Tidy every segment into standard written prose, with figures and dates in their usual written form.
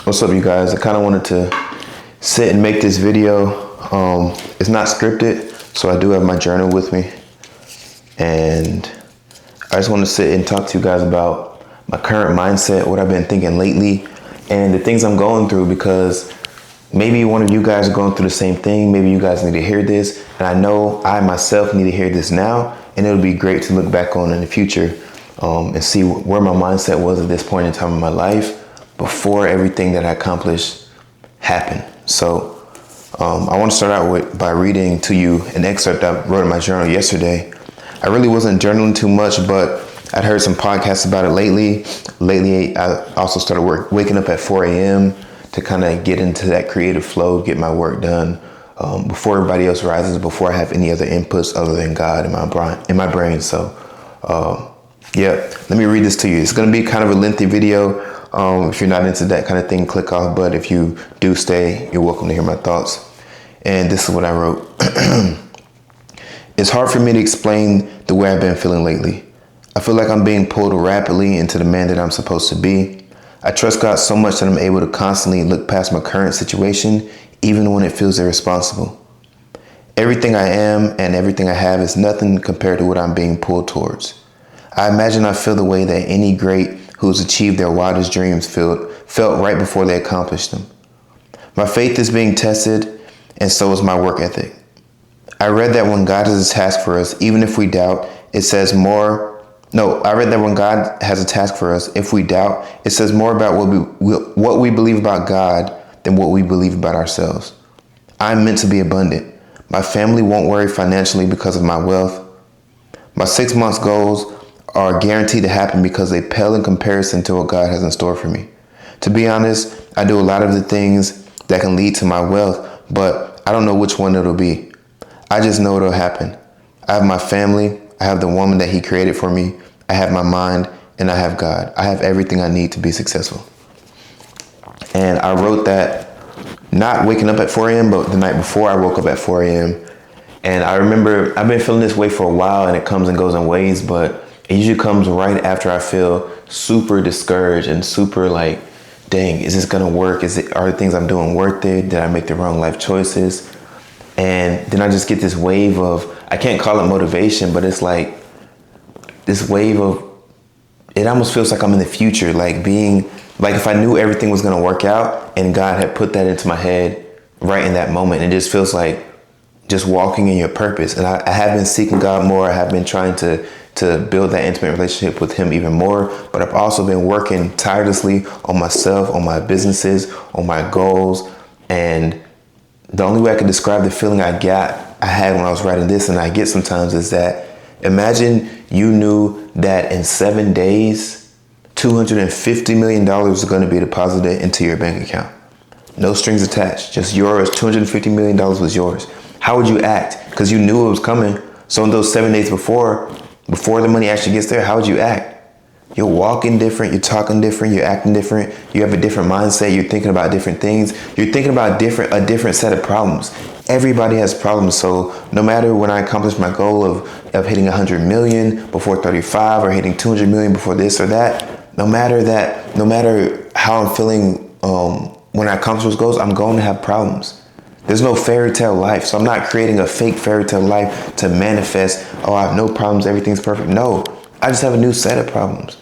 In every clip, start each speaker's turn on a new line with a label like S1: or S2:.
S1: What's up, you guys? I kind of wanted to sit and make this video. It's not scripted, so I do have my journal with me, and I just want to sit and talk to you guys about my current mindset, what I've been thinking lately, and the things I'm going through, because maybe one of you guys are going through the same thing. Maybe you guys need to hear this, and I know I myself need to hear this now, and it'll be great to look back on in the future and see where my mindset was at this point in time in my life before everything that I accomplished happened. So I want to start out by reading to you an excerpt I wrote in my journal yesterday. I really wasn't journaling too much, but I'd heard some podcasts about it lately. Lately, I also started waking up at 4 a.m. to kind of get into that creative flow, get my work done before everybody else rises, before I have any other inputs other than God in my brain. So yeah, let me read this to you. It's going to be kind of a lengthy video. If you're not into that kind of thing, click off. But if you do stay, you're welcome to hear my thoughts. And this is what I wrote. It's hard for me to explain the way I've been feeling lately. I feel like I'm being pulled rapidly into the man that I'm supposed to be. I trust God so much that I'm able to constantly look past my current situation, even when it feels irresponsible. Everything I am and everything I have is nothing compared to what I'm being pulled towards. I imagine I feel the way that any great who's achieved their wildest dreams felt right before they accomplished them. My faith is being tested, and so is my work ethic. I read that when God has a task for us, even if we doubt, it says more. No, I read that when God has a task for us, if we doubt, it says more about what we believe about God than what we believe about ourselves. I'm meant to be abundant. My family won't worry financially because of my wealth. My 6 months goals are guaranteed to happen because they pale in comparison to what God has in store for me. To be honest, I do a lot of the things that can lead to my wealth, but I don't know which one it'll be. I just know it'll happen. I have my family, I have the woman that He created for me, I have my mind, and I have God. I have everything I need to be successful. And I wrote that not waking up at 4 a.m., but the night before I woke up at 4 a.m. And I remember I've been feeling this way for a while, and it comes and goes in waves, but it usually comes right after I feel super discouraged and super like, dang, is this gonna work? Are the things I'm doing worth it? Did I make the wrong life choices? And then I just get this wave of, I can't call it motivation, but it's like this wave of, it almost feels like I'm in the future, like if I knew everything was gonna work out and God had put that into my head right in that moment. It just feels like just walking in your purpose. And I have been seeking God more. I have been trying to build that intimate relationship with Him even more. But I've also been working tirelessly on myself, on my businesses, on my goals. And the only way I can describe the feeling I had when I was writing this, and I get sometimes, is that imagine you knew that in 7 days, $250 million was going to be deposited into your bank account. No strings attached, just yours. $250 million was yours. How would you act? Because you knew it was coming. So in those 7 days before the money actually gets there, how would you act? You're walking different, you're talking different, you're acting different, you have a different mindset, you're thinking about different things, you're thinking about a different set of problems. Everybody has problems, so no matter when I accomplish my goal of hitting 100 million before 35 or hitting 200 million before this or that, no matter how I'm feeling when I accomplish those goals, I'm going to have problems. There's no fairy tale life, so I'm not creating a fake fairy tale life to manifest, oh, I have no problems, everything's perfect. No, I just have a new set of problems.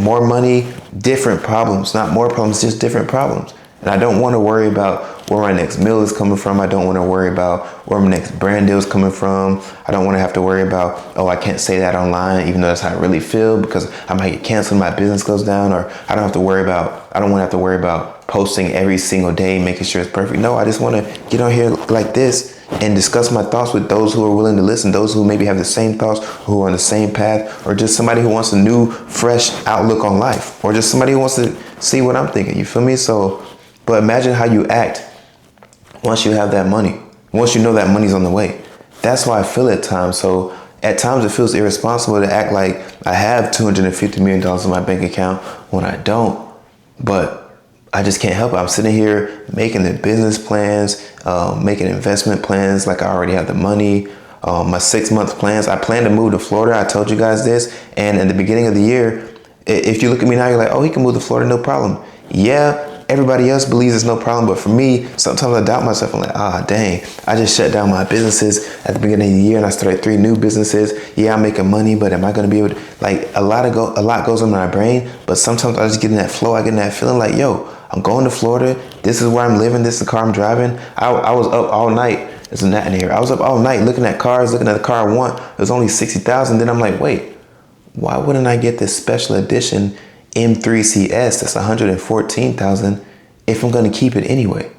S1: More money, different problems, not more problems, just different problems. And I don't want to worry about where my next meal is coming from. I don't want to worry about where my next brand deal is coming from. I don't want to have to worry about, oh, I can't say that online, even though that's how I really feel, because I might get canceled, my business goes down, or I don't want to have to worry about posting every single day, making sure it's perfect. No, I just want to get on here like this and discuss my thoughts with those who are willing to listen, those who maybe have the same thoughts, who are on the same path, or just somebody who wants a new, fresh outlook on life, or just somebody who wants to see what I'm thinking. You feel me? So, but imagine how you act once you have that money, once you know that money's on the way. That's why I feel at times. So at times it feels irresponsible to act like I have $250 million in my bank account when I don't. But I just can't help it. I'm sitting here making the business plans, making investment plans like I already have the money. My 6 month plans, I plan to move to Florida. I told you guys this. And in the beginning of the year, if you look at me now, you're like, oh, he can move to Florida, no problem. Yeah, everybody else believes it's no problem, but for me, sometimes I doubt myself. I'm like, dang, I just shut down my businesses at the beginning of the year and I started 3 new businesses. Yeah, I'm making money, but am I going to be able to, like, a lot goes on in my brain, but sometimes I just get in that flow. I get in that feeling like, yo, I'm going to Florida. This is where I'm living. This is the car I'm driving. I was up all night. There's a gnat in here. I was up all night looking at cars, looking at the car I want. It was only 60,000. Then I'm like, wait, why wouldn't I get this special edition M3 CS that's 114,000 if I'm going to keep it anyway?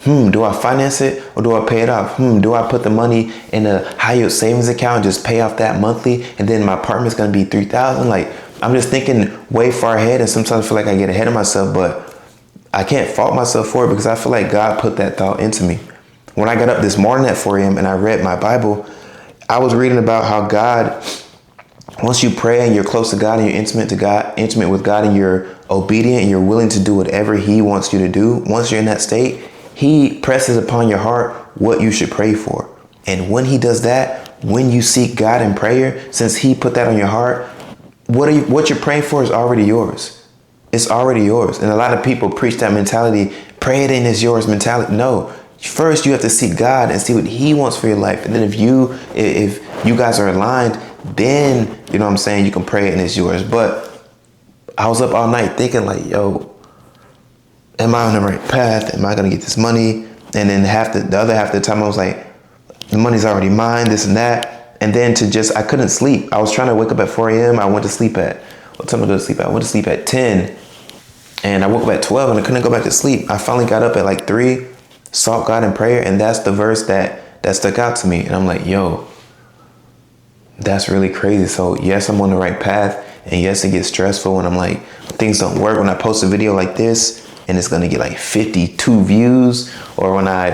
S1: Do I finance it or do I pay it off? Do I put the money in a high yield savings account and just pay off that monthly and then my apartment's going to be 3,000? Like, I'm just thinking way far ahead, and sometimes I feel like I get ahead of myself, but I can't fault myself for it because I feel like God put that thought into me. When I got up this morning at 4 a.m. and I read my Bible, I was reading about how God, once you pray and you're close to God and you're intimate with God and you're obedient and you're willing to do whatever He wants you to do, once you're in that state, He presses upon your heart what you should pray for. And when He does that, when you seek God in prayer, since He put that on your heart, what you're praying for is already yours. It's already yours. And a lot of people preach that mentality, pray it in, it's yours mentality. No. First, you have to seek God and see what He wants for your life. And then if you guys are aligned, then, you know what I'm saying, you can pray it and it's yours. But I was up all night thinking like, yo, am I on the right path? Am I going to get this money? And then the other half of the time I was like, the money's already mine, this and that. And then I couldn't sleep. I was trying to wake up at 4 a.m. I went to sleep what time did I go to sleep at? I went to sleep at 10 and I woke up at 12 and I couldn't go back to sleep. I finally got up at like 3, sought God in prayer. And that's the verse that stuck out to me. And I'm like, yo, that's really crazy. So yes, I'm on the right path. And yes, it gets stressful when I'm like, things don't work. When I post a video like this and it's going to get like 52 views, or when I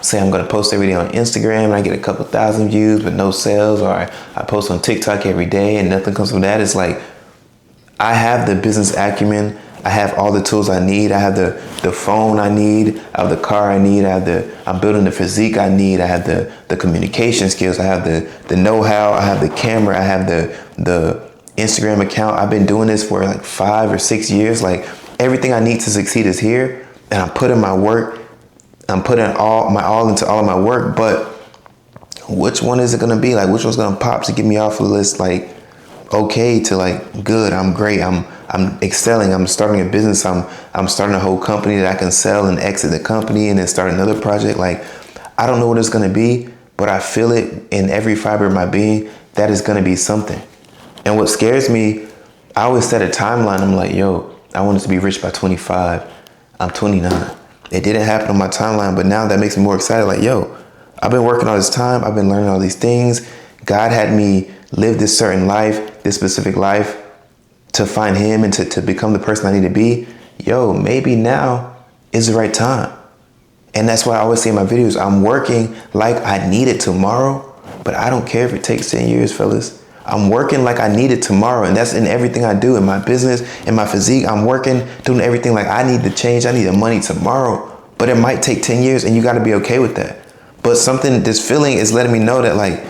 S1: say I'm going to post every day on Instagram and I get a couple thousand views but no sales, or I post on TikTok every day and nothing comes from that. It's like, I have the business acumen. I have all the tools I need. I have the phone I need. I have the car I need. I'm building the physique I need. I have the communication skills. I have the know-how. I have the camera. I have the Instagram account. I've been doing this for like 5 or 6 years. Like, everything I need to succeed is here. And I'm putting my work. I'm putting all into all of my work. But which one is it going to be? Like, which one's going to pop to get me off the list? Like, okay to like, good, I'm great. I'm excelling. I'm starting a business. I'm starting a whole company that I can sell and exit the company and then start another project. Like, I don't know what it's going to be, but I feel it in every fiber of my being that is going to be something. And what scares me, I always set a timeline. I'm like, yo, I wanted to be rich by 25. I'm 29. It didn't happen on my timeline, but now that makes me more excited. Like, yo, I've been working all this time. I've been learning all these things. God had me live this certain life, this specific life, to find Him and to become the person I need to be. Yo, maybe now is the right time. And that's why I always say in my videos, I'm working like I need it tomorrow, but I don't care if it takes 10 years, fellas. I'm working like I need it tomorrow. And that's in everything I do, in my business, in my physique. I'm working, doing everything like I need to change. I need the money tomorrow, but it might take 10 years and you got to be okay with that. But this feeling is letting me know that like,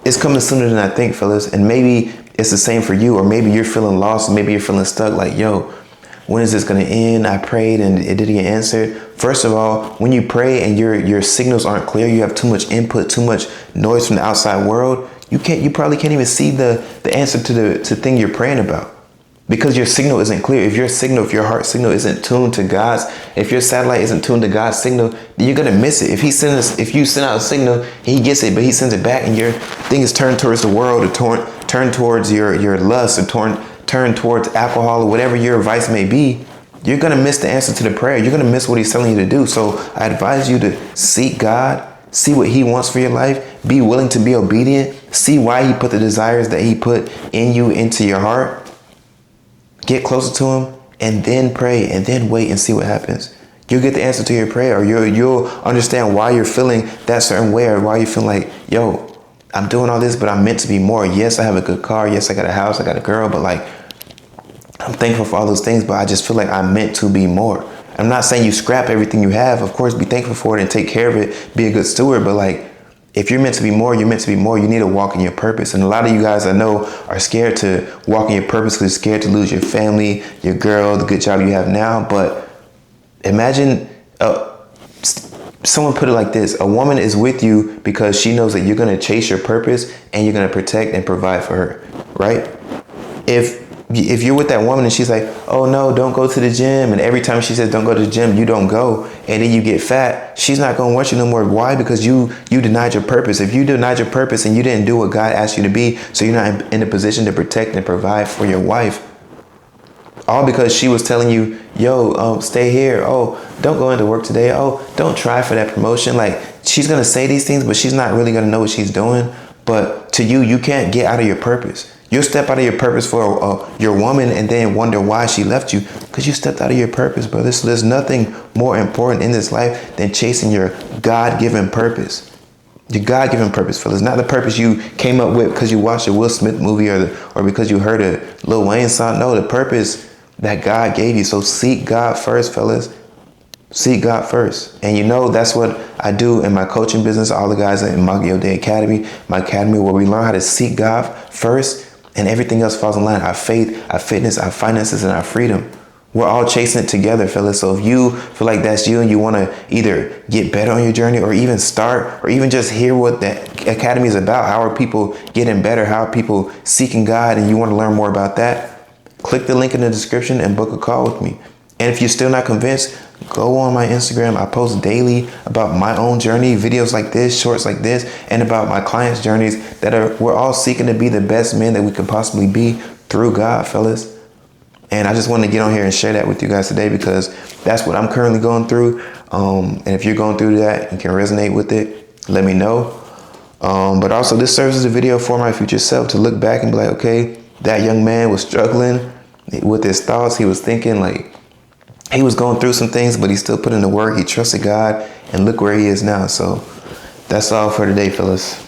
S1: it's coming sooner than I think, fellas. And maybe it's the same for you, or maybe you're feeling lost, maybe you're feeling stuck. Like, yo, when is this going to end? I prayed and it didn't get answered. First of all, when you pray and your signals aren't clear, you have too much input, too much noise from the outside world. You probably can't even see the answer to the thing you're praying about, because your signal isn't clear. If your heart signal isn't tuned to God's, if your satellite isn't tuned to God's signal, then you're gonna miss it. If you send out a signal, He gets it, but He sends it back, and your thing is turned towards the world, or turn towards your lust, or turn towards alcohol, or whatever your vice may be, you're gonna miss the answer to the prayer. You're gonna miss what He's telling you to do. So I advise you to seek God, see what He wants for your life, be willing to be obedient, see why He put the desires that He put in you into your heart. Get closer to Him, and then pray, and then wait and see what happens. You'll get the answer to your prayer, or you'll understand why you're feeling that certain way, or why you feel like, yo, I'm doing all this, but I'm meant to be more. Yes, I have a good car. Yes, I got a house. I got a girl, but like, I'm thankful for all those things, but I just feel like I'm meant to be more. I'm not saying you scrap everything you have. Of course, be thankful for it and take care of it. Be a good steward, but like, If you're meant to be more, you're meant to be more. You need to walk in your purpose. And a lot of you guys I know are scared to walk in your purpose because you're scared to lose your family, your girl, the good job you have now. But imagine someone put it like this. A woman is with you because she knows that you're going to chase your purpose and you're going to protect and provide for her, right? If you're with that woman and she's like, oh no, don't go to the gym, and every time she says don't go to the gym, you don't go, and then you get fat, she's not going to want you no more. Why? Because you denied your purpose. If you denied your purpose and you didn't do what God asked you to be, so you're not in a position to protect and provide for your wife, all because she was telling you, yo, stay here. Oh, don't go into work today. Oh, don't try for that promotion. Like, she's going to say these things, but she's not really going to know what she's doing. But to you, you can't get out of your purpose. You'll step out of your purpose for your woman and then wonder why she left you, because you stepped out of your purpose, brother. So there's nothing more important in this life than chasing your God-given purpose. Your God-given purpose, fellas. Not the purpose you came up with because you watched a Will Smith movie or because you heard a Lil Wayne song. No, the purpose that God gave you. So seek God first, fellas. Seek God first. And you know, that's what I do in my coaching business. All the guys in Magio Day Academy, my academy, where we learn how to seek God first, and everything else falls in line. Our faith, our fitness, our finances, and our freedom. We're all chasing it together, fellas. So if you feel like that's you and you want to either get better on your journey or even start or even just hear what the academy is about, how are people getting better, how are people seeking God, and you want to learn more about that, click the link in the description and book a call with me. And if you're still not convinced, go on my Instagram. I post daily about my own journey, videos like this, shorts like this, and about my clients' journeys we're all seeking to be the best men that we could possibly be through God, fellas. And I just want to get on here and share that with you guys today because that's what I'm currently going through. And if you're going through that and can resonate with it, let me know. But also this serves as a video for my future self to look back and be like, okay, that young man was struggling with his thoughts. He was thinking like, he was going through some things, but he still put in the work. He trusted God, and look where he is now. So that's all for today, fellas.